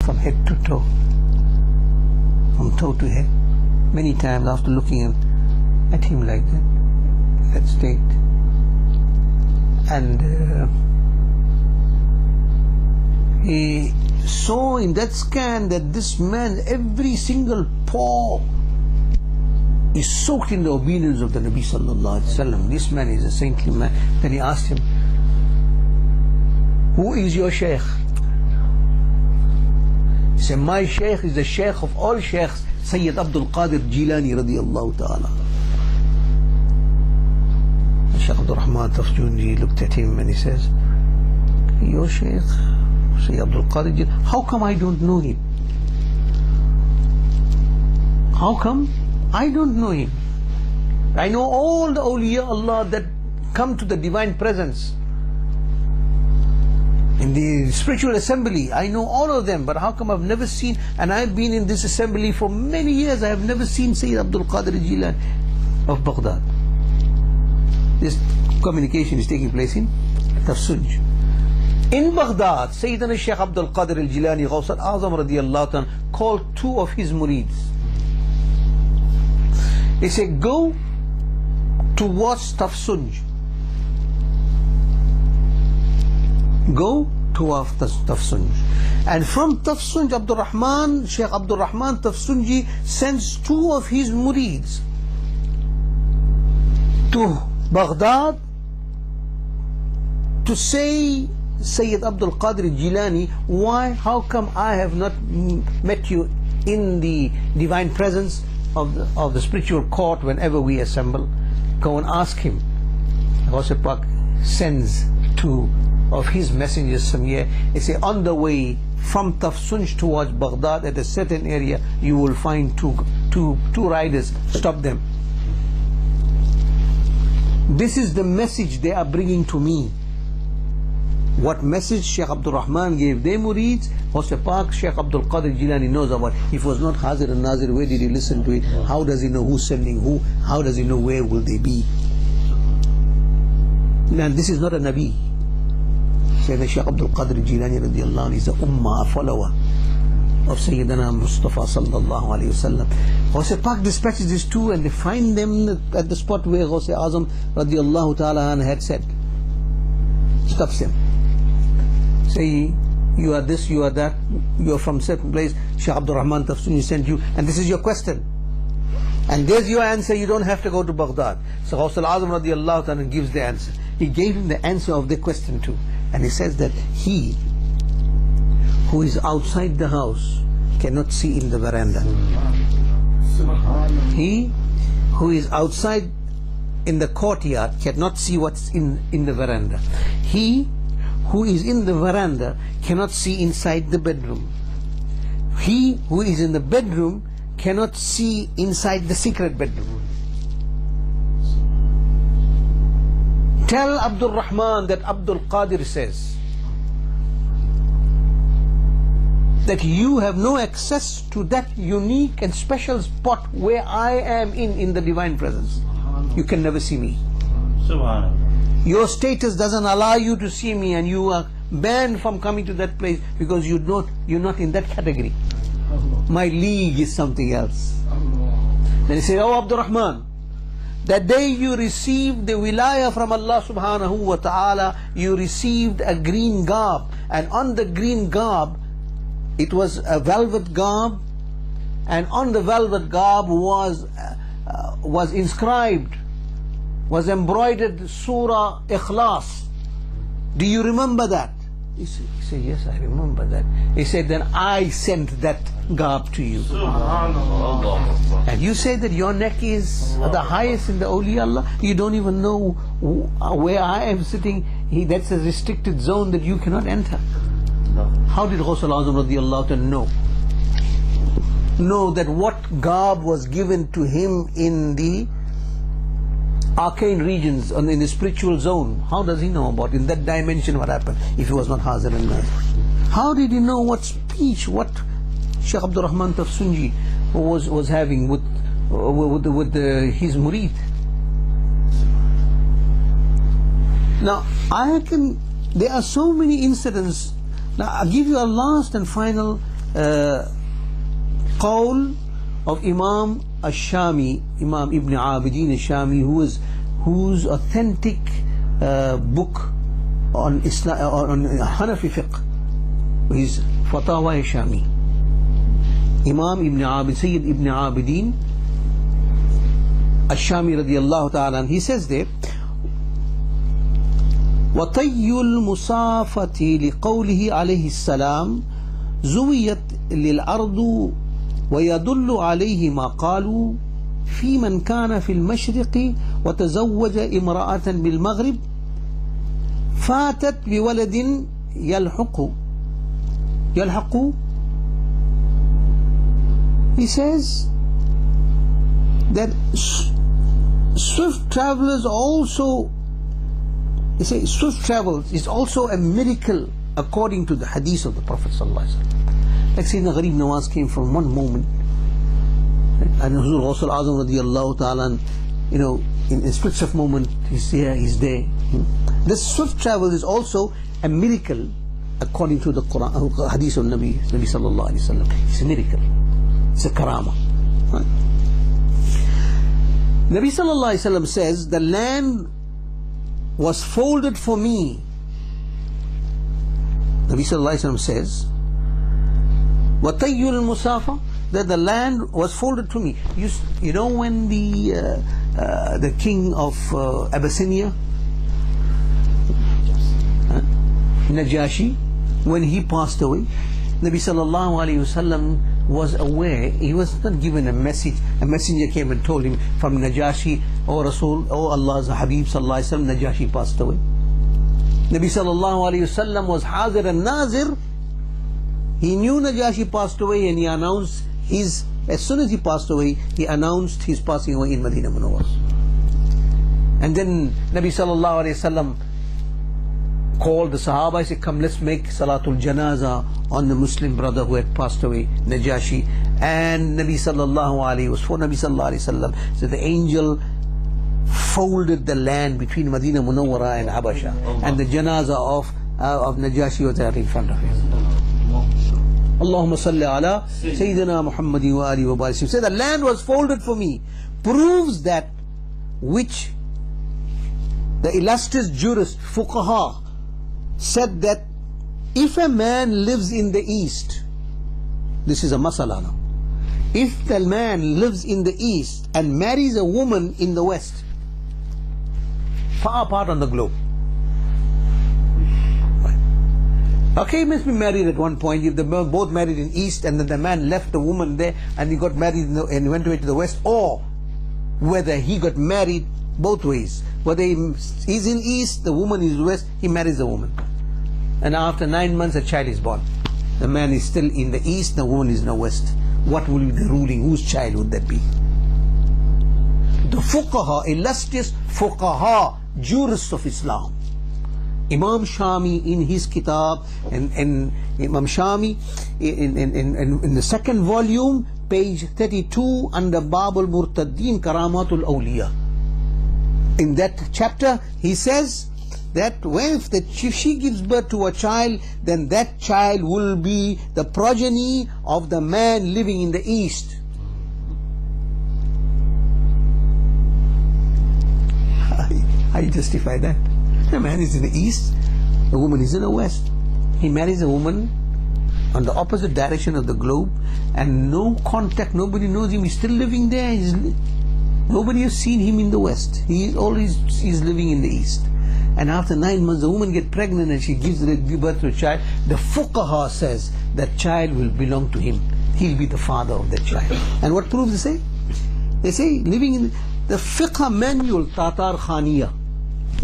from head to toe, from toe to head. Many times after looking at him like that state, and he saw in that scan that this man, every single pore is soaked in the obedience of the Nabi sallallahu alaihi wasallam. This man is a saintly man. Then he asked him, who is your shaykh? He said, my shaykh is the shaykh of all shaykhs, Sayyid Abdul Qadir Jilani radiyallahu ta'ala. Shaykh Abdul Rahman Tafsunji looked at him and he says, your shaykh, Sayyid Abdul Qadir Jilani, how come I don't know him? How come I don't know him? I know all the awliya Allah that come to the divine presence in the spiritual assembly. I know all of them, but how come I've never seen, and I've been in this assembly for many years, I have never seen Sayyid Abdul Qadir Jilani of Baghdad. This communication is taking place in Tafsunj. In Baghdad, Sayyidina Shaykh Abdul Qadir al-Jilani Ghaus al-Azam radiyallahu ta'ala called two of his murids. He said, go towards Tafsunj. Go towards Tafsunj. And from Tafsunj, Abdul Rahman, Shaykh Abdul Rahman Tafsunji sends two of his murids to Baghdad to say, Sayyid Abdul Qadir Jilani, why, how come I have not met you in the divine presence of the spiritual court whenever we assemble? Go and ask him. Ghaus Pak sends two of his messengers somewhere. He say, on the way from Tafsunj towards Baghdad, at a certain area, you will find two riders. Stop them. This is the message they are bringing to me. What message Shaykh Abdul Rahman gave their murids, Ghaus Pak, Shaykh Abdul Qadir Jilani knows about. If it was not Hazir and Nazir, where did he listen to it? How does he know who's sending who? How does he know where will they be? Now this is not a Nabi. Sayyidina Shaykh Abdul Qadir Jilani radiyallahu anhu is a ummah, a follower of Sayyidina Mustafa sallallahu alayhi wasallam. Ghaus Pak dispatches these two and they find them at the spot where Ghaus Azam radiyallahu ta'ala had said. Stops him. Say, you are this, you are that, you are from certain place, Shaykh Abdul Rahman Tafsunji sent you, and this is your question. And there's your answer, you don't have to go to Baghdad. So Ghaus al-Azam radiyallahu ta'ala gives the answer. He gave him the answer of the question too. And he says that he who is outside the house cannot see in the veranda. He who is outside in the courtyard cannot see what's in the veranda. He who is in the veranda cannot see inside the bedroom. He who is in the bedroom cannot see inside the secret bedroom. Tell Abdul Rahman that Abdul Qadir says that you have no access to that unique and special spot where I am in the divine presence. You can never see me. Subhanallah. Your status doesn't allow you to see me, and you are banned from coming to that place because you're not in that category. My league is something else. Then he said, oh Abdul Rahman, that day you received the wilayah from Allah subhanahu wa ta'ala, you received a green garb, and on the green garb it was a velvet garb, and on the velvet garb was inscribed, was embroidered Surah Ikhlas. Do you remember that? He said, yes, I remember that. He said, then I sent that garb to you. And you say that your neck is the highest in the awliya Allah. You don't even know where I am sitting. That's a restricted zone that you cannot enter. How did Ghaus al-Azam radiyallahu anhu know that what garb was given to him in the arcane regions, in the spiritual zone? How does he know about it? In that dimension what happened if he was not Hazir and Nazir? How did he know what speech, what Shaykh Abdul Rahman Tafsunji was having with his murid? Now there are so many incidents. Now I'll give you a last and final qawl of Imam Ash-Shami, Imam Ibn Abidin Ash-Shami, whose authentic book on Islam, on Hanafi fiqh, is Fatawa Ash-Shami. Imam Ibn Abid, Sayyid Ibn Abidin Ash-Shami radiyallahu ta'ala, he says there, وطي المصافة لقوله عليه السلام زويت للأرض ويدل عليه ما قالوا في من كان في المشرق وتزوج امرأة بالمغرب فاتت بولد يلحق. He says that swift travelers also, they say swift travel is also a miracle according to the hadith of the Prophet ﷺ. Like Sayyidina Gharib Nawaz came from one moment, and Huzur Ghawsul Azam radiyallahu ta'ala, you know, in a split of moment, he's here, he's there. This swift travel is also a miracle according to the Quran, hadith of Nabi sallallahu alayhi wa sallam. It's a miracle, it's a karama. Nabi sallallahu alayhi wa sallam says, the land was folded for me. Nabi sallallahu alayhi wa sallam says, وَطَيُّ الْمُسَافَةِ, that the land was folded to me. You know when the king of Abyssinia, Najashi, when he passed away, Nabi sallallahu alayhi wasallam was aware. He was not given a message. A messenger came and told him from Najashi, "O Rasul, O Allah's Habib sallallahu alayhi wasallam, Najashi passed away." Nabi sallallahu alayhi wasallam was Hazir and Nazir. He knew Najashi passed away, and he announced as soon as he passed away, he announced his passing away in Medina Munawwar. And then Nabi sallallahu alayhi wasallam called the Sahaba. He said, "Come, let's make Salatul Janaza on the Muslim brother who had passed away, Najashi." And Nabi sallallahu alayhi wasallam said the angel folded the land between Medina Munawwara and Habasha, and the Janaza of Najashi was there in front of him. Allahumma salli ala Sayyidina Muhammadi wa alihi wa barik. Say the land was folded for me, proves that which the illustrious jurist Fuqaha said, that if a man lives in the east, this is a masala now, if the man lives in the east and marries a woman in the west, far apart on the globe, okay, he must be married at one point. If they both married in east and then the man left the woman there and he got married and went away to the west, or whether he got married both ways, whether he's in east, the woman is west, he marries the woman, and after 9 months a child is born. The man is still in the east, the woman is in the west. What will be the ruling? Whose child would that be? The Fuqaha, illustrious Fuqaha, jurists of Islam, Imam Shami in his kitab, and Imam Shami in the second volume, page 32, under Babul Murtaddin Karamatul Awliya. In that chapter, he says that if she gives birth to a child, then that child will be the progeny of the man living in the east. How do you justify that? The man is in the east, the woman is in the west. He marries a woman on the opposite direction of the globe, and no contact, nobody knows him, he's still living there. Nobody has seen him in the west. He's living in the east. And after 9 months, the woman gets pregnant and she gives birth to a child. The Fuqaha says that child will belong to him. He'll be the father of that child. And what proves they say? They say, living in the Fiqh manual, Tatar Khaniya.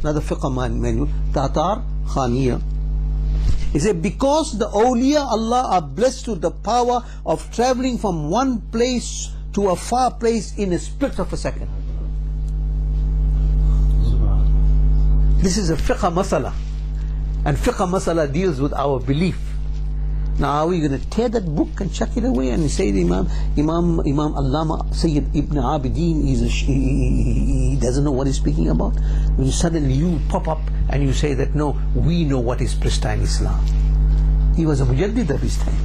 Not the Fiqh manual, Tatar Khaniya. He said, because the awliya Allah are blessed with the power of traveling from one place to a far place in a split of a second. This is a fiqh masala, and fiqh masala deals with our belief. Now are we going to tear that book and chuck it away and say the Imam Allama Sayyid Ibn Abidin he doesn't know what he's speaking about? When suddenly you pop up and you say that no, we know what is pristine Islam. He was a mujaddid of his time.